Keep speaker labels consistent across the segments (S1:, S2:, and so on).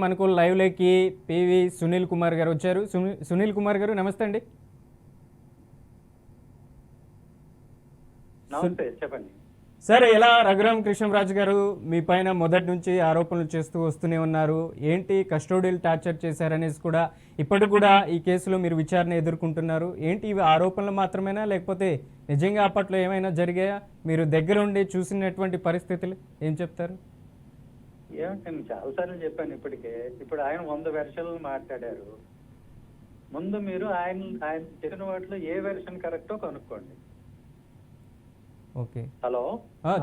S1: మనకు లైవ్లోకి పివి సునీల్ కుమార్ గారు వచ్చారు. సునీల్ కుమార్ గారు నమస్తే అండి.
S2: నమస్తే, చెప్పండి
S1: సార్. ఎలా రఘురామ కృష్ణరాజు గారు మీ పైన మొదటి నుంచి ఆరోపణలు చేస్తూ వస్తూనే ఉన్నారు. ఏంటి కస్టోడియల్ టార్చర్ చేశారనేసి కూడా ఇప్పటికి కూడా ఈ కేసులో మీరు విచారణ ఎదుర్కొంటున్నారు. ఏంటి ఇవి ఆరోపణలు మాత్రమేనా, లేకపోతే నిజంగా అప్పట్లో ఏమైనా జరిగాయా? మీరు దగ్గరుండి చూసినటువంటి పరిస్థితులు ఏం చెప్తారు?
S2: ఏమంటే నేను చాలాసార్లు చెప్పాను ఇప్పటికే. ఇప్పుడు ఆయన 100 వెర్షన్లు మాట్లాడారు. ముందు మీరు ఆయన చెప్పిన వాటిలో ఏ వెర్షన్ కరెక్టో కనుక్కోండి.
S1: ఓకే,
S2: హలో,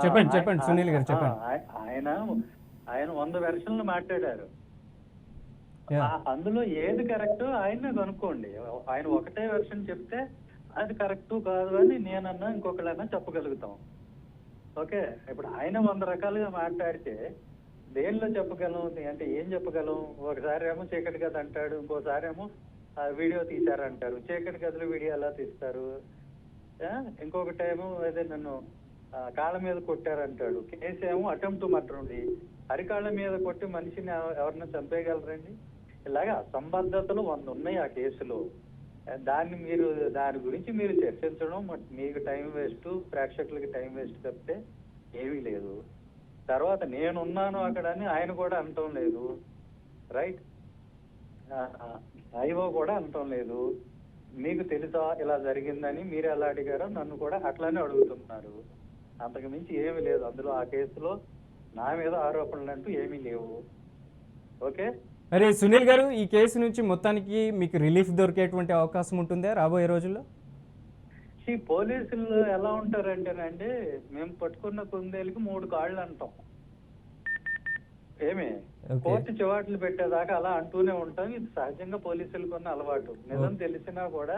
S1: చెప్పండి సునీల్ గారు చెప్పండి.
S2: ఆయన 100 వెర్షన్లు మాట్లాడారు. అందులో ఏది కరెక్టో ఆయన్నే కనుక్కోండి. ఆయన ఒకటే వెర్షన్ చెప్తే అది కరెక్ట్ కాదు అని నేనన్నా ఇంకొకళ్ళన్నా చెప్పగలుగుతాం. ఓకే, ఇప్పుడు ఆయన 100 రకాలుగా మాట్లాడితే దేనిలో చెప్పగలం అంటే ఏం చెప్పగలం? ఒకసారి ఏమో చీకటి గది అంటాడు, ఇంకోసారి ఏమో వీడియో తీశారంటారు. చీకటి గదిలో వీడియో ఎలా తీస్తారు? ఇంకొకటి ఏమో అదే నన్ను కాళ్ళ మీద కొట్టారంటాడు. కేసు ఏమో అటెంప్ట్ మర్డర్ ఉంది. అరికాళ్ళ మీద కొట్టి మనిషిని ఎవరిని చంపేయగలరండి? ఇలాగా అసంబద్ధతలు 100 ఉన్నాయి ఆ కేసులో. దాని గురించి మీరు చర్చించడం మీకు టైం వేస్ట్, ప్రేక్షకులకి టైం వేస్ట్ తప్పితే ఏమీ లేదు. తర్వాత నేనున్నాను అక్కడ అని ఆయన కూడా అనటం లేదు, రైట్? ఐఓ కూడా అనటం లేదు. మీకు తెలుసా ఇలా జరిగిందని? మీరు ఎలా అడిగారో నన్ను కూడా అట్లానే అడుగుతున్నారు. అంతకు మించి ఏమీ లేదు అందులో. ఆ కేసులో నా మీద ఆరోపణలు అంటూ ఏమీ లేవు. ఓకే,
S1: మరి సునీల్ గారు, ఈ కేసు నుంచి మొత్తానికి మీకు రిలీఫ్ దొరికేటువంటి అవకాశం ఉంటుందా రాబోయే రోజుల్లో?
S2: ఈ పోలీసులు ఎలా ఉంటారంటేనండి, మేము పట్టుకున్న కుందేలుకి 3 కాళ్ళు అంటాం. ఏమి కోర్టు చివాట్లు పెట్టేదాకా అలా అంటూనే ఉంటాం. ఇది సహజంగా పోలీసులకు ఉన్న అలవాటు. నిజం తెలిసినా కూడా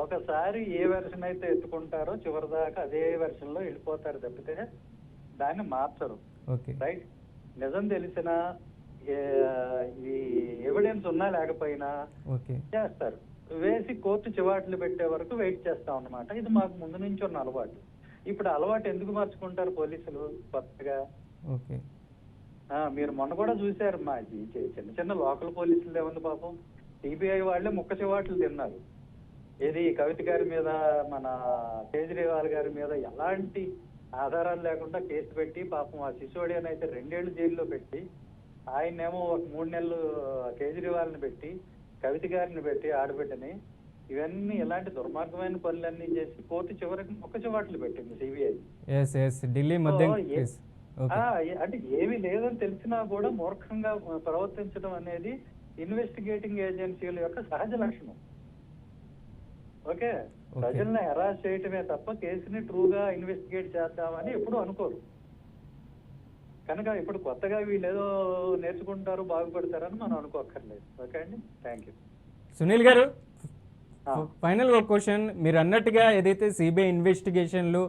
S2: ఒకసారి ఏ వెర్షన్ అయితే ఎత్తుకుంటారో చివరి దాకా అదే వెర్షన్ లో వెళ్ళిపోతారు తప్పితే దాన్ని మార్చరు, రైట్? నిజం తెలిసినా ఈ ఎవిడెన్స్ ఉన్నా లేకపోయినా చేస్తారు. వేసి కోర్టు చివాట్లు పెట్టే వరకు వెయిట్ చేస్తాం అన్నమాట. ఇది మాకు ముందు నుంచి ఉన్న అలవాటు. ఇప్పుడు అలవాటు ఎందుకు మార్చుకుంటారు పోలీసులు కొత్తగా? మీరు మొన్న కూడా చూశారు, మా చిన్న చిన్న లోకల్ పోలీసులు ఏముంది పాపం, సిబిఐ వాళ్ళే ముక్క చివాట్లు తిన్నారు. ఏది కవిత గారి మీద, మన కేజ్రీవాల్ గారి మీద ఎలాంటి ఆధారాలు లేకుండా కేసు పెట్టి పాపం ఆ సిసోడియాని అయితే 2 ఏళ్లు జైల్లో పెట్టి, ఆయన్నేమో ఒక 3 నెలలు కేజ్రీవాల్ని పెట్టి, కవిత గారిని పెట్టి, ఆడబిడ్డని, ఇవన్నీ ఇలాంటి దుర్మార్గమైన పనులన్నీ చేసి కోర్టు చివరికి ముక్క చివాట్లు పెట్టింది సిబిఐ. అంటే ఏమీ లేదని తెలిసినా కూడా మూర్ఖంగా ప్రవర్తించడం అనేది ఇన్వెస్టిగేటింగ్ ఏజెన్సీల యొక్క సహజ లక్షణం. ఓకే, ప్రజల్ని హెరాస్ చేయటమే తప్ప కేసుని ట్రూగా ఇన్వెస్టిగేట్ చేద్దామని ఎప్పుడు అనుకోరు. కనుక ఇప్పుడు కొత్తగా వీళ్ళు ఏదో నేర్చుకుంటారు, బాగుపడతారని మనం అనుకోక్కర్లేదు. ఓకే అండి, థ్యాంక్ యూ.
S1: సునీల్ గారు, ఫైనల్ ఒక క్వశ్చన్. మీరు అన్నట్టుగా ఏదైతే సిబిఐ ఇన్వెస్టిగేషన్లు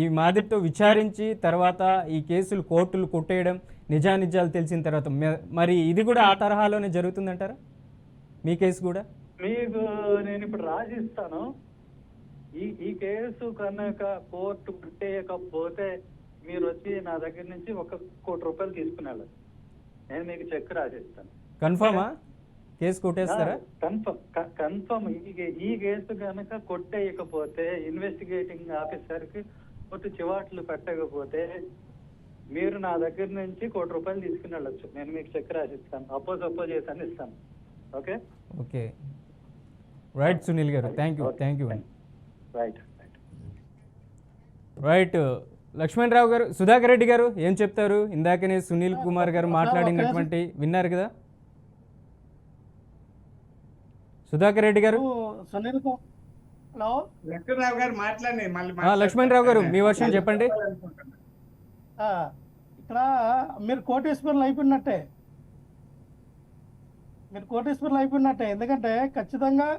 S1: ఈ మాదిరితో విచారించి తర్వాత ఈ కేసులు కోర్టులు కొట్టేయడం, నిజానిజాలు తెలిసిన తర్వాత మరి ఇది కూడా ఆ తరహాలోనే జరుగుతుందంటారా మీ కేసు కూడా?
S2: మీకు నేను ఇప్పుడు రాసిస్తాను. ఈ కేసు కనుక కోర్టు కొట్టేయకపోతే మీరు వచ్చి నా దగ్గర నుంచి 1 కోటి రూపాయలు తీసుకుని వెళ్ళదు. నేను మీకు చెక్ రాసిస్తాను.
S1: కన్ఫర్మా? కేసు కొట్టేస్తారా?
S2: కన్ఫర్మ్. ఈ కేసు కనుక కొట్టేయకపోతే, ఇన్వెస్టిగేటింగ్ ఆఫీసర్ కి కోర్టు చివాట్లు పెట్టకపోతే మీరు నా దగ్గర నుంచి 1 కోటి రూపాయలు తీసుకుని వెళ్ళొచ్చు. నేను మీకు చెక్ రాసిస్తాను. అపోజ్ చేసాను, ఇస్తాను. ఓకే
S1: ఓకే, రైట్ సునీల్ గారు, థ్యాంక్ యూ. రైట్ లక్ష్మణ్ రావు గారు, సుధాకర్ రెడ్డి గారు ఏం చెప్తారు? ఇందాకనే సునీల్ కుమార్ గారు మాట్లాడినటువంటి విన్నారు కదా. సుధాకర్ రెడ్డి గారు, లక్ష్మణ్ రావు గారు మీ వర్షం చెప్పండి.
S3: ఇక్కడ మీరు కోటేశ్వర్లు అయిపోయినట్టే, ఎందుకంటే ఖచ్చితంగా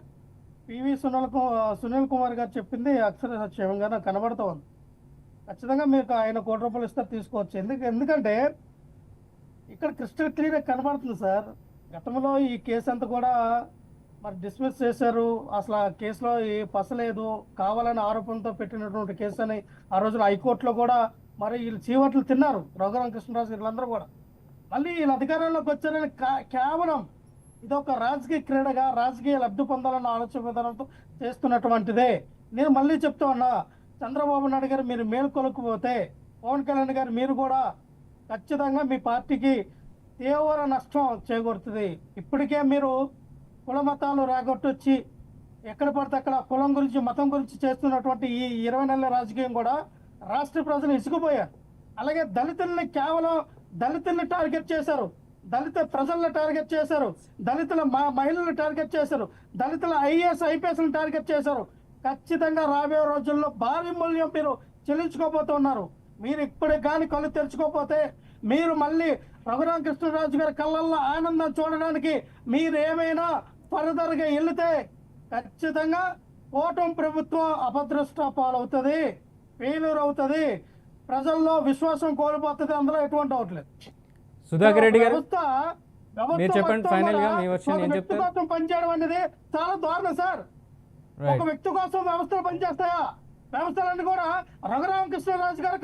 S3: పివి సునీల్ కుమార్ గారు చెప్పింది అక్షర సత్యంగా నాకు కనబడుతూ ఉంది. ఖచ్చితంగా మీకు ఆయన 1 కోటి రూపాయలు ఇస్తే తీసుకోవచ్చు. ఎందుకంటే ఇక్కడ క్రిస్టల్ క్లియర్ కనబడుతుంది సార్. గతంలో ఈ కేసు అంతా కూడా మరి డిస్మిస్ చేశారు. అసలు ఆ కేసులో ఏ పసలేదు, కావాలని ఆరోపణతో పెట్టినటువంటి కేసు అని ఆ రోజున హైకోర్టులో కూడా మరి వీళ్ళు చీవట్లు తిన్నారు. రఘురామ కృష్ణరాజు వీళ్ళందరూ కూడా మళ్ళీ వీళ్ళు అధికారంలోకి వచ్చారని కేవలం ఇదొక రాజకీయ క్రీడగా రాజకీయ లబ్ధి పొందాలన్న ఆలోచన విధానంతో చేస్తున్నటువంటిదే. నేను మళ్ళీ చెప్తా ఉన్నా, చంద్రబాబు నాయుడు గారు మీరు మేల్కొలకపోతే పవన్ కళ్యాణ్ గారు మీరు కూడా ఖచ్చితంగా మీ పార్టీకి తీవ్ర నష్టం చేకూరుతుంది. ఇప్పటికే మీరు కుల మతాలు రాగొట్టొచ్చి ఎక్కడ పడితే అక్కడ కులం గురించి మతం గురించి చేస్తున్నటువంటి ఈ 20 నెలల రాజకీయం కూడా రాష్ట్ర ప్రజలు ఇసుకుపోయారు. అలాగే దళితుల్ని కేవలం దళితుల్ని టార్గెట్ చేశారు, దళిత ప్రజలను టార్గెట్ చేశారు, దళితుల మహిళలను టార్గెట్ చేశారు, దళితుల ఐఏఎస్ ఐపీఎస్లను టార్గెట్ చేశారు. ఖచ్చితంగా రాబోయే రోజుల్లో భారీ మూల్యం మీరు చెల్లించుకోబోతున్నారు. మీరు ఇప్పటికి కానీ కళ్ళు తెరుచుకోకపోతే మీరు మళ్ళీ రఘురామకృష్ణరాజు గారి కళ్ళల్లో ఆనందం చూడడానికి మీరు ఏమైనా ఫర్దర్గా వెళితే ఖచ్చితంగా కూటమి ప్రభుత్వం అభద్రష్ట పాలవుతుంది, ఫెయిల్యూర్ అవుతుంది, ప్రజల్లో విశ్వాసం కోల్పోతుంది. అందులో ఎటువంటి అవట్లేదు.
S1: సుధాకర్ రెడ్డి గారు
S3: వ్యవస్థ
S1: మీరు చెప్పండి ఫైనల్ గా మీ వర్షన్ ఏం
S3: వ్యక్తి
S1: చెప్తారు?
S3: కోసం పనిచేయడం అనేది చాలా దారుణం సార్. ఒక
S1: రైట్
S3: వ్యక్తి కోసం వ్యవస్థలు పనిచేస్తాయా? వ్యవస్థలన్నీ కూడా రఘురామకృష్ణరాజు గారు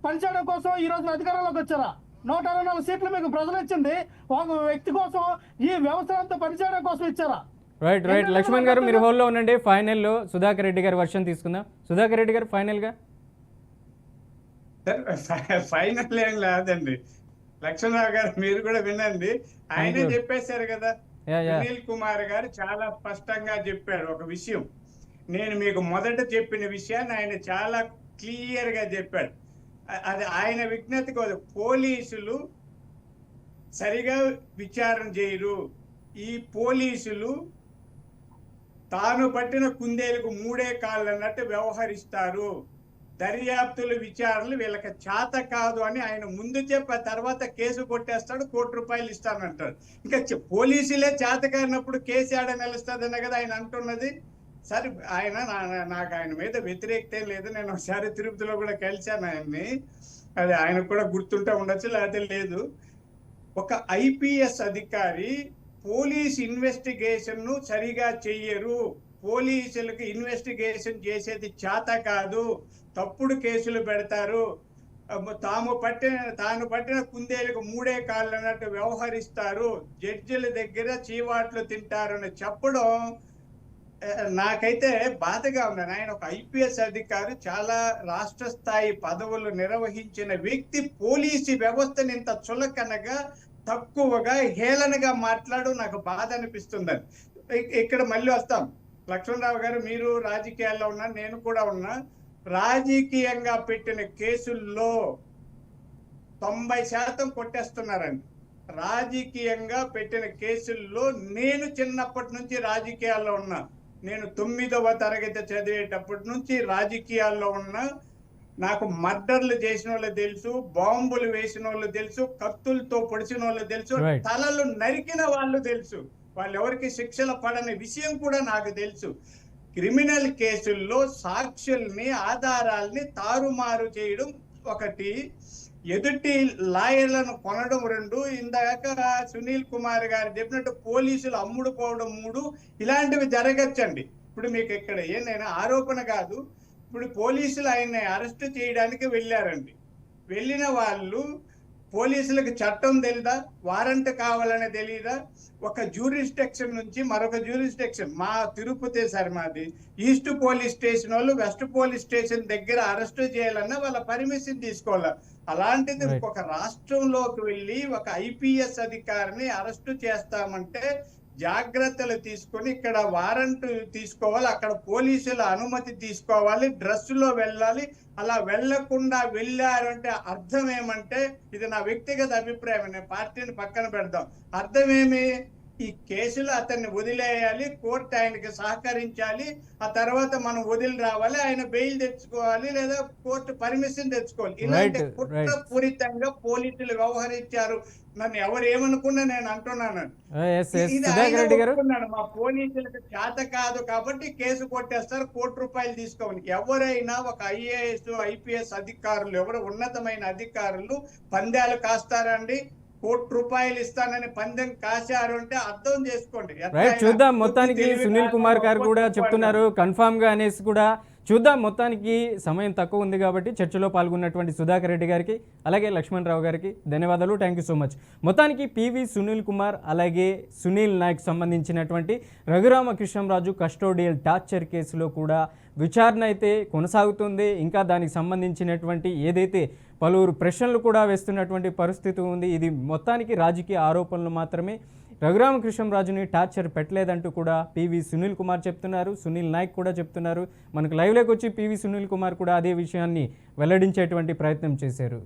S3: పనిచేయడం కోసం ఈ రోజు అధికారంలోకి వచ్చారా? 124 సీట్లు మీకు ప్రజలు ఇచ్చింది ఒక వ్యక్తి కోసం, ఈ వ్యవస్థ అంతా పనిచేయడం కోసం ఇచ్చారా?
S1: రైట్ రైట్ లక్ష్మణ్ గారు మీరు హోల్లో ఉండండి. ఫైనల్లో సుధాకర్ రెడ్డి గారి వర్షన్ తీసుకుందాం. సుధాకర్ రెడ్డి గారు ఫైనల్ గా.
S4: ఫైనల్ ఏం లేదండి, లక్ష్మణరావు గారు మీరు కూడా వినండి. ఆయనే చెప్పేశారు కదా, సునీల్ కుమార్ గారు చాలా స్పష్టంగా చెప్పారు ఒక విషయం. నేను మీకు మొదట చెప్పిన విషయాన్ని ఆయన చాలా క్లియర్ గా చెప్పాడు. అది ఆయన విజ్ఞత కాదు. పోలీసులు సరిగా విచారణ చేయరు. ఈ పోలీసులు తాను పట్టిన కుందేలకు 3 కాళ్ళు అన్నట్టు వ్యవహరిస్తారు. దర్యాప్తులు విచారణలు వీళ్ళకి చేత కాదు అని ఆయన ముందు చెప్పి తర్వాత కేసు కొట్టేస్తాడు, ₹1,00,00,000 ఇస్తానంటాడు. ఇంకా పోలీసులే చేత కానప్పుడు కేసు ఏడ నిలుస్తుందన్న కదా ఆయన అంటున్నది. సరే ఆయన నాకు ఆయన మీద వ్యతిరేకత లేదు. నేను ఒకసారి తిరుపతిలో కూడా కలిశాను ఆయన్ని, అది ఆయనకు కూడా గుర్తుంటే ఉండొచ్చు, లేకపోతే లేదు. ఒక ఐపీఎస్ అధికారి పోలీస్ ఇన్వెస్టిగేషన్ ను సరిగా చెయ్యరు. పోలీసులకు ఇన్వెస్టిగేషన్ చేసేది చేత కాదు, తప్పుడు కేసులు పెడతారు. తాను పట్టిన కుందేలకు 3 కాళ్ళు అన్నట్టు వ్యవహరిస్తారు, జడ్జిల దగ్గర చీవాట్లు తింటారని చెప్పడం నాకైతే బాధగా ఉన్నాను. ఆయన ఒక ఐపీఎస్ అధికారి, చాలా రాష్ట్ర స్థాయి పదవులు నిర్వహించిన వ్యక్తి పోలీసు వ్యవస్థని ఇంత చులకనగా తక్కువగా హేళనగా మాట్లాడు నాకు బాధ అనిపిస్తుందని. ఇక్కడ మళ్ళీ వస్తాం. లక్ష్మణరావు గారు మీరు రాజకీయాల్లో ఉన్నారు, నేను కూడా ఉన్నా. రాజకీయంగా పెట్టిన కేసుల్లో 90% కొట్టేస్తున్నారండి. రాజకీయంగా పెట్టిన కేసుల్లో నేను చిన్నప్పటి నుంచి రాజకీయాల్లో ఉన్నా. నేను 9వ తరగతి చదివేటప్పటి నుంచి రాజకీయాల్లో ఉన్నా. నాకు మర్డర్లు చేసిన వాళ్ళు తెలుసు, బాంబులు వేసిన వాళ్ళు తెలుసు, కత్తులతో పొడిచిన వాళ్ళు తెలుసు, తలలు నరికిన వాళ్ళు తెలుసు. వాళ్ళు ఎవరికి శిక్షలు పడని విషయం కూడా నాకు తెలుసు. క్రిమినల్ కేసుల్లో సాక్షుల్ని ఆధారాల్ని తారుమారు చేయడం ఒకటి, ఎదుటి లాయర్లను కొనడం 2, ఇందాక సునీల్ కుమార్ గారు చెప్పినట్టు పోలీసులు అమ్ముడుపోవడం 3, ఇలాంటివి జరగచ్చండి. ఇప్పుడు మీకు ఇక్కడ ఏదైనా ఆరోపణ కాదు. ఇప్పుడు పోలీసులు ఆయన్ని అరెస్ట్ చేయడానికి వెళ్ళారండి. వెళ్ళిన వాళ్ళు పోలీసులకు చట్టం తెలీదా, వారెంట్ కావాలని తెలియదా? ఒక జ్యూరిస్డిక్షన్ నుంచి మరొక జ్యూరిస్డిక్షన్, మా తిరుపతి సార్ మాది, ఈస్ట్ పోలీస్ స్టేషన్ వాళ్ళు వెస్ట్ పోలీస్ స్టేషన్ దగ్గర అరెస్ట్ చేయాలన్నా వాళ్ళ పర్మిషన్ తీసుకోవాలి. అలాంటిది ఒక రాష్ట్రంలోకి వెళ్ళి ఒక ఐపీఎస్ అధికారిని అరెస్ట్ చేస్తామంటే జాగ్రత్తలు తీసుకొని ఇక్కడ వారెంట్ తీసుకోవాలి, అక్కడ పోలీసుల అనుమతి తీసుకోవాలి, డ్రెస్సులో వెళ్ళాలి. అలా వెళ్లకుండా వెళ్ళారంటే అర్థం ఏమంటే, ఇది నా వ్యక్తిగత అభిప్రాయం, నేను పార్టీని పక్కన పెడదాం. అర్థం ఏమి? ఈ కేసులు అతన్ని వదిలేయాలి, కోర్టు ఆయనకి సహకరించాలి, ఆ తర్వాత మనం వదిలి రావాలి, ఆయన బెయిల్ తెచ్చుకోవాలి లేదా కోర్టు పర్మిషన్ తెచ్చుకోవాలి. ఇలాంటి కుట్రపూరితంగా పోలీసులు వ్యవహరించారు. నన్ను ఎవరు ఏమనుకున్నా నేను అంటున్నాను, మా పోలీసులకు చేత కాదు కాబట్టి కేసు కొట్టేస్తారు, ₹1,00,00,000 తీసుకోవాలి. ఎవరైనా ఒక ఐఏఎస్ ఐపీఎస్ అధికారులు, ఎవరు ఉన్నతమైన అధికారులు పందాలు కాస్తారండి? ₹1,00,00,000 ఇస్తానని పందెం కాశారు అంటే అర్థం చేసుకోండి.
S1: రైట్, చూద్దాం. మొత్తానికి సునీల్ కుమార్ గారు కూడా చెప్తున్నారు కన్ఫామ్ గా అనేసి కూడా చూద్దాం. మొత్తానికి సమయం తక్కువ ఉంది కాబట్టి చర్చలో పాల్గొన్నటువంటి సుధాకర్ రెడ్డి గారికి అలాగే లక్ష్మణ్ రావు గారికి ధన్యవాదాలు. Thank you so much. మొత్తానికి పివి సునీల్ కుమార్ అలాగే సునీల్ నాయక్ సంబంధించినటువంటి రఘురామకృష్ణంరాజు కస్టోడియల్ టార్చర్ కేసులో కూడా విచారణ అయితే కొనసాగుతుంది. ఇంకా దానికి సంబంధించినటువంటి ఏదైతే పలువురు ప్రశ్నలు కూడా వేస్తున్నటువంటి పరిస్థితి ఉంది. ఇది మొత్తానికి రాజకీయ ఆరోపణలు మాత్రమే. రఘురామకృష్ణంరాజుని టార్చర్ పెట్టలేదంటూ కూడా పివి సునీల్ కుమార్ చెప్తున్నారు, సునీల్ నాయక్ కూడా చెప్తున్నారు. మనకు లైవ్లోకి వచ్చి పివి సునీల్ కుమార్ కూడా అదే విషయాన్ని వెల్లడించేటువంటి ప్రయత్నం చేశారు.